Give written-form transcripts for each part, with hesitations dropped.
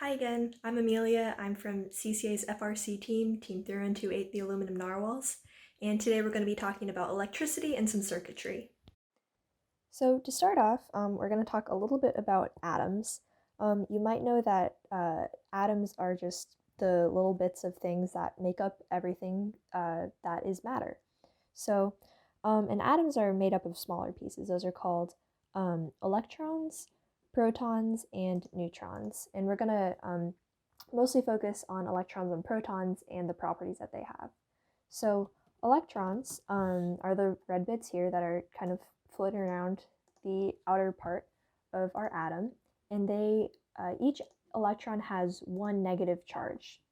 Hi again, I'm Amelia. I'm from CCA's FRC team, Team 3128, the aluminum narwhals, and today we're going to be talking about electricity and some circuitry. So to start off, we're going to talk a little bit about atoms. You might know that atoms are just the little bits of things that make up everything that is matter. So, and atoms are made up of smaller pieces. Those are called electrons, protons, and neutrons. And we're going to mostly focus on electrons and protons and the properties that they have. So electrons are the red bits here that are kind of floating around the outer part of our atom, and each electron has one negative charge.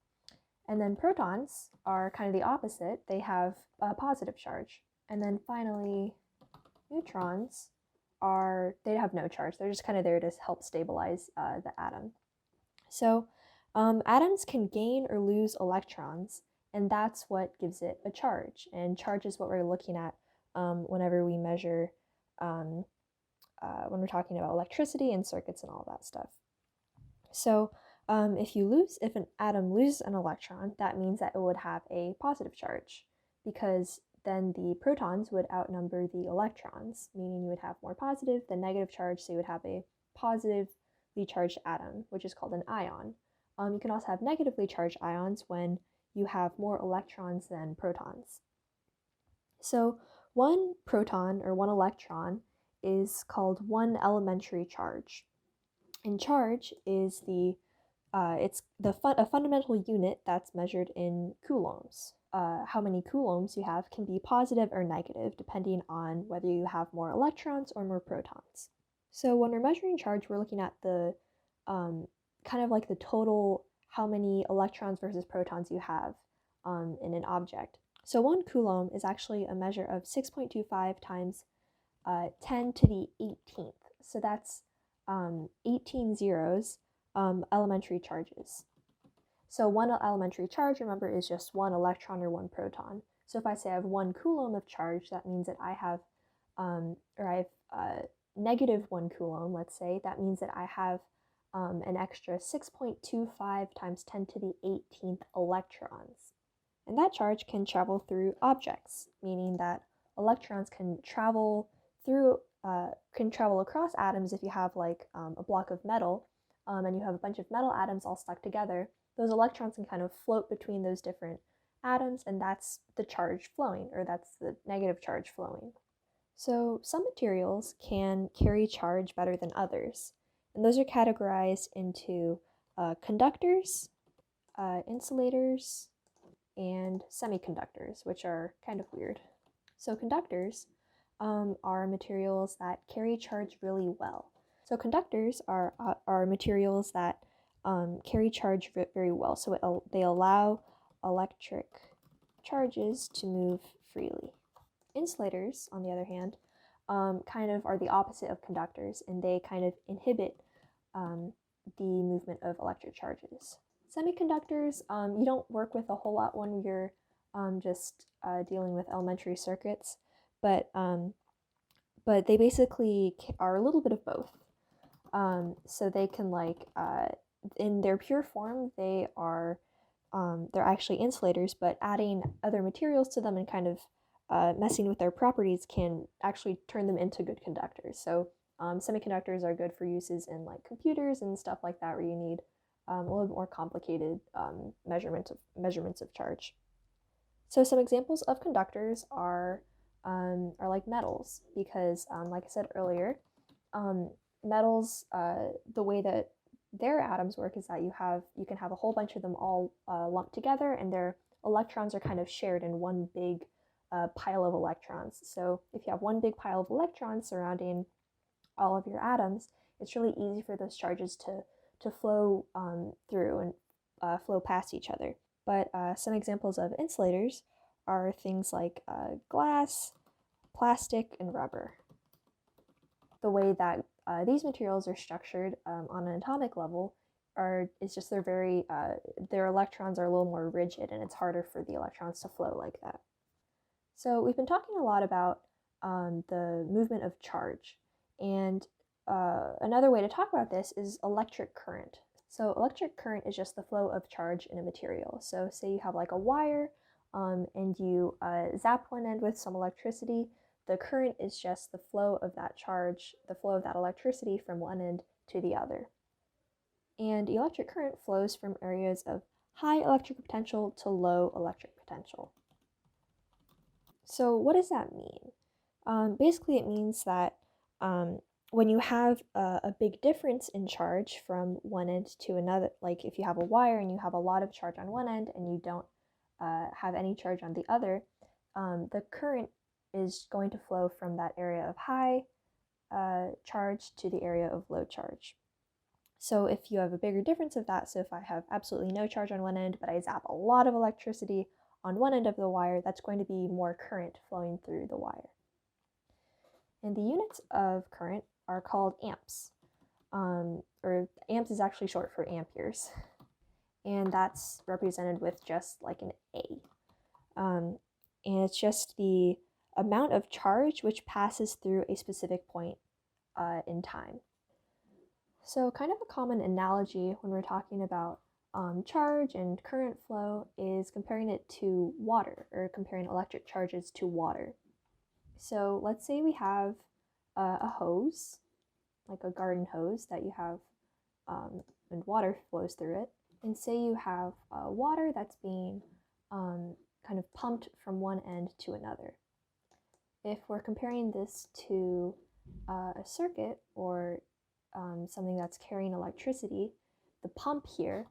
And then protons are kind of the opposite. They have a positive charge. And then finally, neutrons they have no charge. They're just kind of there to help stabilize the atom. So atoms can gain or lose electrons, and that's what gives it a charge. And charge is what we're looking at whenever we measure, um, when we're talking about electricity and circuits and all that stuff. So if an atom loses an electron, that means that it would have a positive charge, because then the protons would outnumber the electrons, meaning you would have more positive than negative charge, so you would have a positively charged atom, which is called an ion. You can also have negatively charged ions when you have more electrons than protons. So one proton or one electron is called one elementary charge. And charge is a fundamental unit that's measured in coulombs. How many coulombs you have can be positive or negative depending on whether you have more electrons or more protons. So when we're measuring charge, we're looking at the kind of like the total how many electrons versus protons you have in an object. So 1 coulomb is actually a measure of 6.25 times 10 to the 18th. So that's 18 zeros, elementary charges. So one elementary charge, remember, is just one electron or one proton. So if I say I have 1 coulomb of charge, that means that I have negative 1 coulomb, let's say. That means that I have an extra 6.25 times 10 to the 18th electrons. And that charge can travel through objects, meaning that electrons can travel across atoms. If you have like a block of metal and you have a bunch of metal atoms all stuck together, those electrons can kind of float between those different atoms, and that's the charge flowing, or that's the negative charge flowing. So some materials can carry charge better than others, and those are categorized into conductors, insulators, and semiconductors, which are kind of weird. So conductors are materials that carry charge really well. So conductors are materials that carry charge very well. So they allow electric charges to move freely. Insulators, on the other hand, kind of are the opposite of conductors, and they kind of inhibit the movement of electric charges. Semiconductors, you don't work with a whole lot when you're just dealing with elementary circuits, but they basically are a little bit of both. So they can in their pure form, they're actually insulators, but adding other materials to them and kind of messing with their properties can actually turn them into good conductors. So semiconductors are good for uses in like computers and stuff like that, where you need a little bit more complicated measurements of charge. So some examples of conductors are like metals, because like I said earlier, metals, the way that their atoms work is that you can have a whole bunch of them all lumped together, and their electrons are kind of shared in one big pile of electrons. So if you have one big pile of electrons surrounding all of your atoms, it's really easy for those charges to flow through and flow past each other. But some examples of insulators are things like glass, plastic, and rubber. The way that these materials are structured on an atomic level is just their electrons are a little more rigid, and it's harder for the electrons to flow like that. So we've been talking a lot about the movement of charge, and another way to talk about this is electric current. So electric current is just the flow of charge in a material. So say you have like a wire and you zap one end with some electricity, the current is just the flow of that charge, the flow of that electricity from one end to the other. And electric current flows from areas of high electric potential to low electric potential. So what does that mean? Basically, it means that when you have a big difference in charge from one end to another, like if you have a wire and you have a lot of charge on one end and you don't have any charge on the other, the current is going to flow from that area of high charge to the area of low charge. So if you have a bigger difference of that, so if I have absolutely no charge on one end, but I zap a lot of electricity on one end of the wire, that's going to be more current flowing through the wire. And the units of current are called amps, or amps is actually short for amperes, and that's represented with just like an A. And it's just the amount of charge which passes through a specific point in time. So kind of a common analogy when we're talking about charge and current flow is comparing it to water, or comparing electric charges to water. So let's say we have a hose, like a garden hose that you have, and water flows through it. And say you have water that's being kind of pumped from one end to another. If we're comparing this to a circuit or something that's carrying electricity, the pump here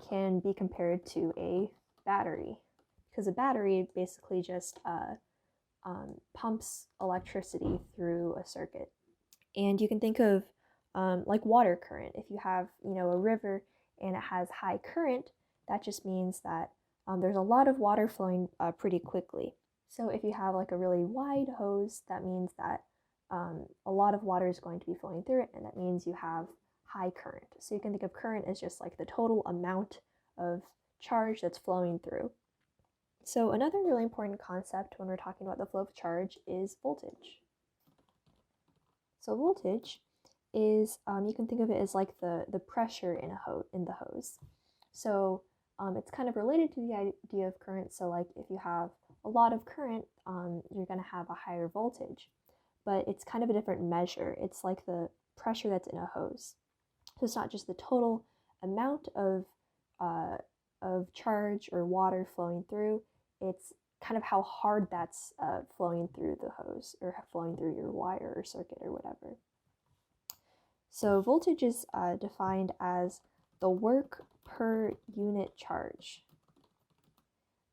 can be compared to a battery, because a battery basically just pumps electricity through a circuit. And you can think of like water current. If you have, a river and it has high current, that just means that there's a lot of water flowing pretty quickly. So if you have like a really wide hose, that means that a lot of water is going to be flowing through it, and that means you have high current. So you can think of current as just like the total amount of charge that's flowing through. So another really important concept when we're talking about the flow of charge is voltage. So voltage is, you can think of it as like the pressure in the hose. So it's kind of related to the idea of current. So like if you have a lot of current, you're going to have a higher voltage. But it's kind of a different measure. It's like the pressure that's in a hose. So it's not just the total amount of charge or water flowing through, it's kind of how hard that's flowing through the hose or flowing through your wire or circuit or whatever. So voltage is defined as the work per unit charge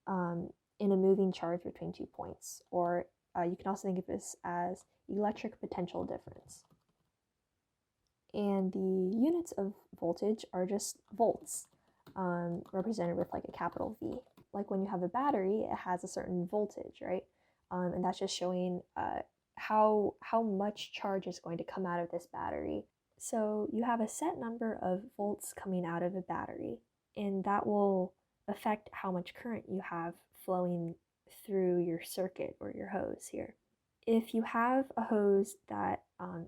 in a moving charge between 2 points, or you can also think of this as electric potential difference. And the units of voltage are just volts, represented with like a capital V. Like when you have a battery, it has a certain voltage, right? And that's just showing how much charge is going to come out of this battery. So you have a set number of volts coming out of a battery, and that will affect how much current you have flowing through your circuit or your hose here. If you have a hose that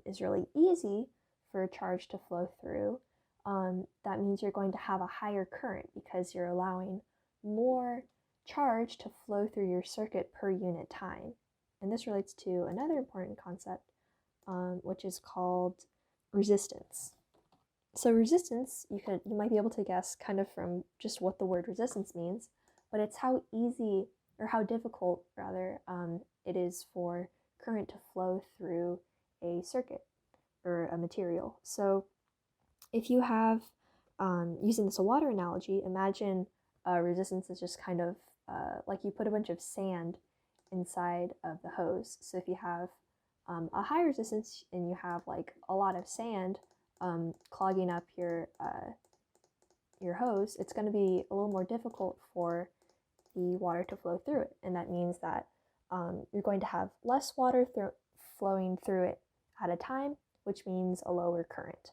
is really easy for a charge to flow through, that means you're going to have a higher current because you're allowing more charge to flow through your circuit per unit time. And this relates to another important concept, which is called resistance. So resistance, you might be able to guess kind of from just what the word resistance means, but it's how easy, or how difficult rather, it is for current to flow through a circuit or a material. So if you have, using this water analogy, imagine resistance is just kind of like you put a bunch of sand inside of the hose. So if you have a high resistance and you have like a lot of sand clogging up your hose, it's going to be a little more difficult for the water to flow through it. And that means that you're going to have less water flowing through it at a time, which means a lower current.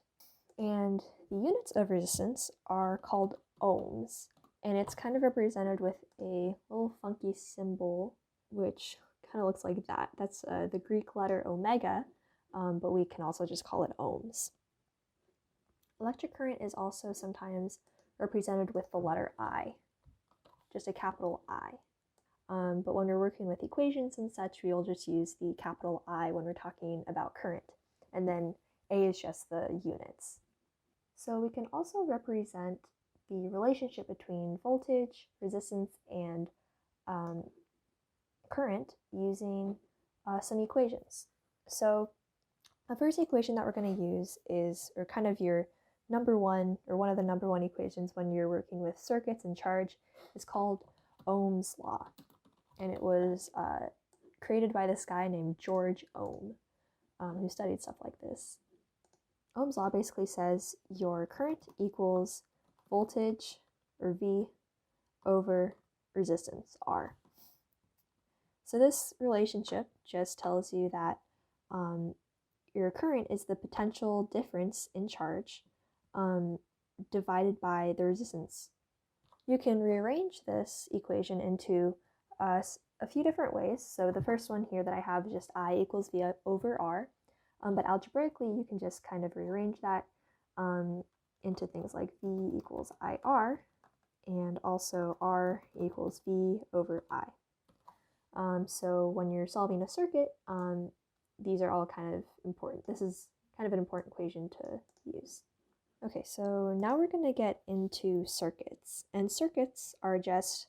And the units of resistance are called ohms, and it's kind of represented with a little funky symbol, which kind of looks like that. That's the Greek letter omega, but we can also just call it ohms. Electric current is also sometimes represented with the letter I, just a capital I. But when we're working with equations and such, we'll just use the capital I when we're talking about current. And then A is just the units. So we can also represent the relationship between voltage, resistance, and current using some equations. So the first equation that we're going to use is, or kind of your number one, or one of the number one equations when you're working with circuits and charge, is called Ohm's Law. And it was created by this guy named George Ohm, who studied stuff like this. Ohm's Law basically says your current equals voltage, or V, over resistance, R. So this relationship just tells you that your current is the potential difference in charge divided by the resistance. You can rearrange this equation into a few different ways. So the first one here that I have is just I equals V over R. But algebraically, you can just kind of rearrange that into things like V equals IR, and also R equals V over I. So when you're solving a circuit, these are all kind of important. This is kind of an important equation to use. Okay, so now we're going to get into circuits. And circuits are just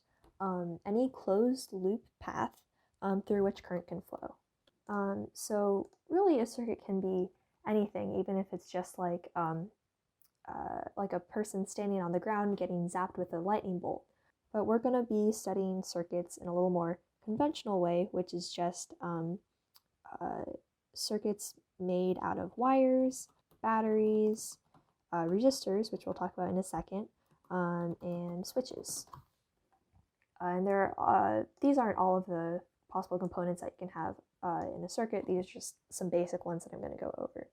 any closed loop path through which current can flow. So really a circuit can be anything, even if it's just like a person standing on the ground getting zapped with a lightning bolt. But we're going to be studying circuits in a little more conventional way, which is just circuits made out of wires, batteries, resistors, which we'll talk about in a second, and switches. And these aren't all of the possible components that you can have in a circuit. These are just some basic ones that I'm going to go over.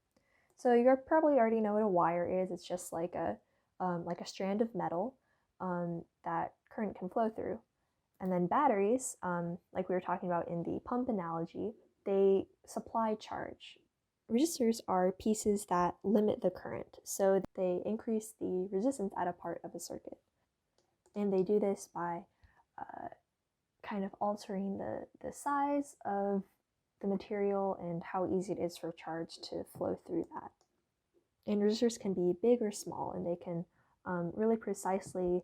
So you probably already know what a wire is. It's just like a strand of metal that current can flow through. And then batteries, like we were talking about in the pump analogy, they supply charge. Resistors are pieces that limit the current, so they increase the resistance at a part of a circuit. And they do this by kind of altering the size of the material and how easy it is for charge to flow through that. And resistors can be big or small, and they can really precisely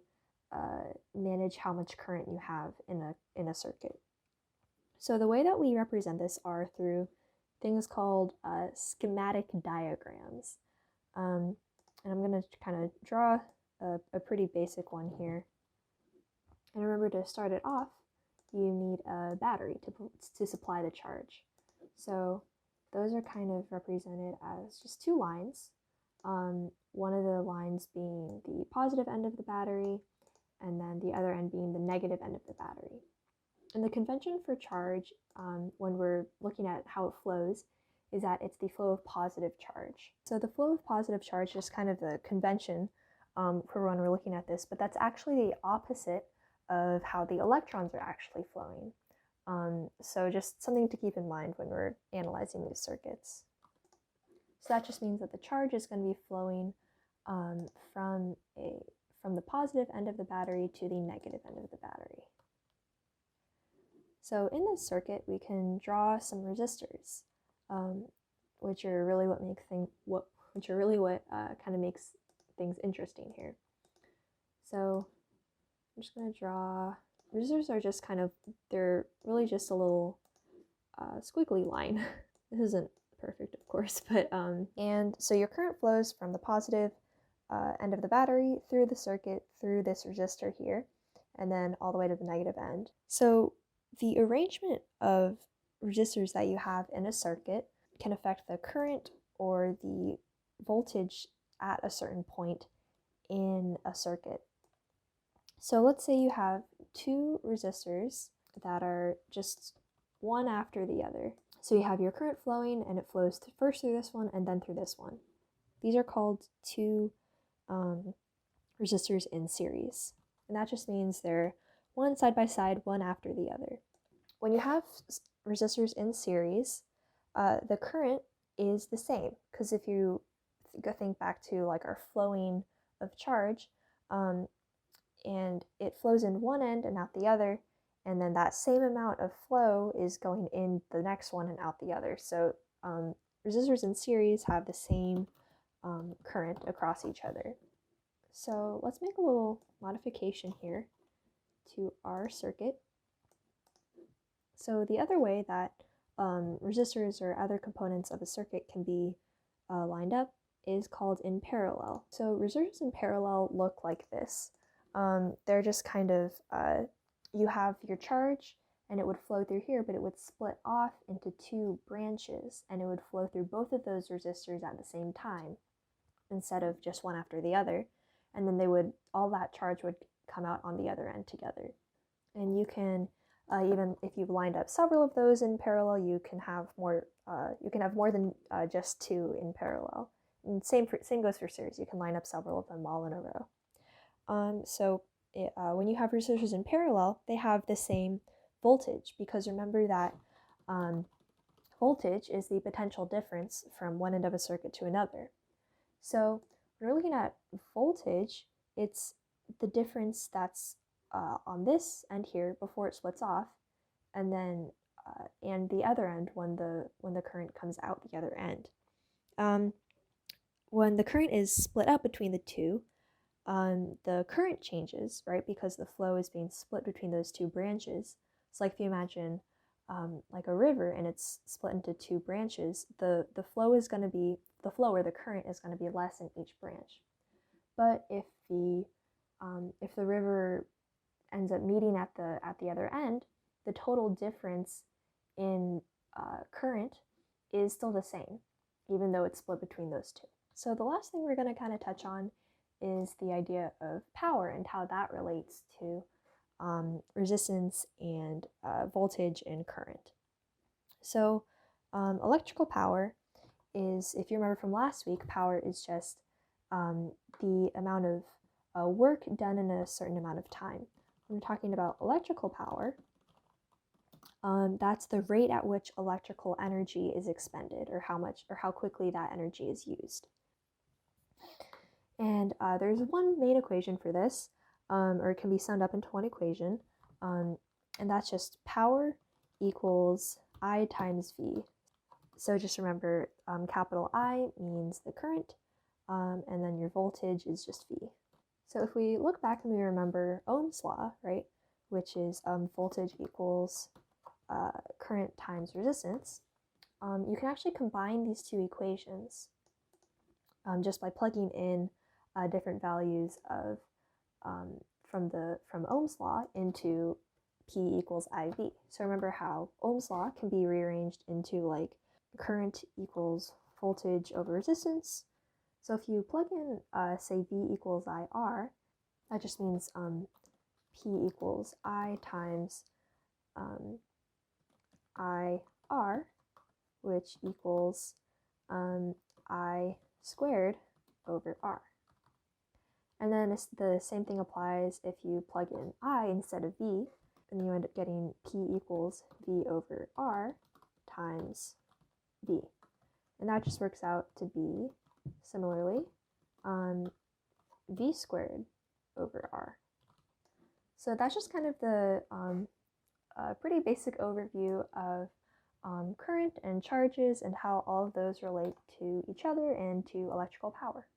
manage how much current you have in a circuit. So the way that we represent this are through things called schematic diagrams. And I'm going to kind of draw a pretty basic one here. And remember, to start it off, you need a battery to supply the charge. So those are kind of represented as just two lines. One of the lines being the positive end of the battery, and then the other end being the negative end of the battery. And the convention for charge, when we're looking at how it flows, is that it's the flow of positive charge. So the flow of positive charge is kind of the convention for when we're looking at this, but that's actually the opposite of how the electrons are actually flowing. So just something to keep in mind when we're analyzing these circuits. So that just means that the charge is going to be flowing from the positive end of the battery to the negative end of the battery. So in this circuit, we can draw some resistors, which are really what kind of makes things interesting here. So I'm just going to draw. Resistors are just they're really just a little squiggly line. This isn't perfect, of course, but and so your current flows from the positive end of the battery through the circuit, through this resistor here, and then all the way to the negative end. So the arrangement of resistors that you have in a circuit can affect the current or the voltage at a certain point in a circuit. So let's say you have two resistors that are just one after the other. So you have your current flowing, and it flows first through this one and then through this one. These are called two resistors in series. And that just means they're one side by side, one after the other. When you have resistors in series, the current is the same, because if you go think back to like our flowing of charge, and it flows in one end and out the other, and then that same amount of flow is going in the next one and out the other. So resistors in series have the same current across each other. So let's make a little modification here to our circuit. So the other way that resistors or other components of a circuit can be lined up is called in parallel. So resistors in parallel look like this. They're just kind of, you have your charge and it would flow through here, but it would split off into two branches and it would flow through both of those resistors at the same time instead of just one after the other. And then all that charge would come out on the other end together. And you can, even if you've lined up several of those in parallel, you can have more than just two in parallel. And same goes for series. You can line up several of them all in a row. When you have resistors in parallel, they have the same voltage, because remember that voltage is the potential difference from one end of a circuit to another. So when we're looking at voltage, it's the difference that's on this end here before it splits off, and then and the other end when the current comes out the other end. When the current is split up between the two, the current changes, right? Because the flow is being split between those two branches. It's like if you imagine like a river and it's split into two branches, the flow is going to be, the flow or the current is going to be less in each branch. But if the river ends up meeting at the other end, the total difference in current is still the same, even though it's split between those two. So the last thing we're going to kind of touch on is the idea of power and how that relates to resistance and voltage and current. So electrical power is, if you remember from last week, power is just the amount of work done in a certain amount of time. When we're talking about electrical power, that's the rate at which electrical energy is expended, or how quickly that energy is used. And there's one main equation for this, or it can be summed up into one equation, and that's just power equals I times V. So just remember, capital I means the current, and then your voltage is just V. So if we look back and we remember Ohm's Law, right, which is voltage equals current times resistance, you can actually combine these two equations just by plugging in different values of from Ohm's Law into P equals IV. So remember how Ohm's Law can be rearranged into like current equals voltage over resistance. So if you plug in, say, V equals IR, that just means P equals I times IR, which equals I squared over R. And then the same thing applies if you plug in I instead of V, and you end up getting P equals V over R times V. And that just works out to be, similarly, V squared over R. So that's just kind of the pretty basic overview of current and charges and how all of those relate to each other and to electrical power.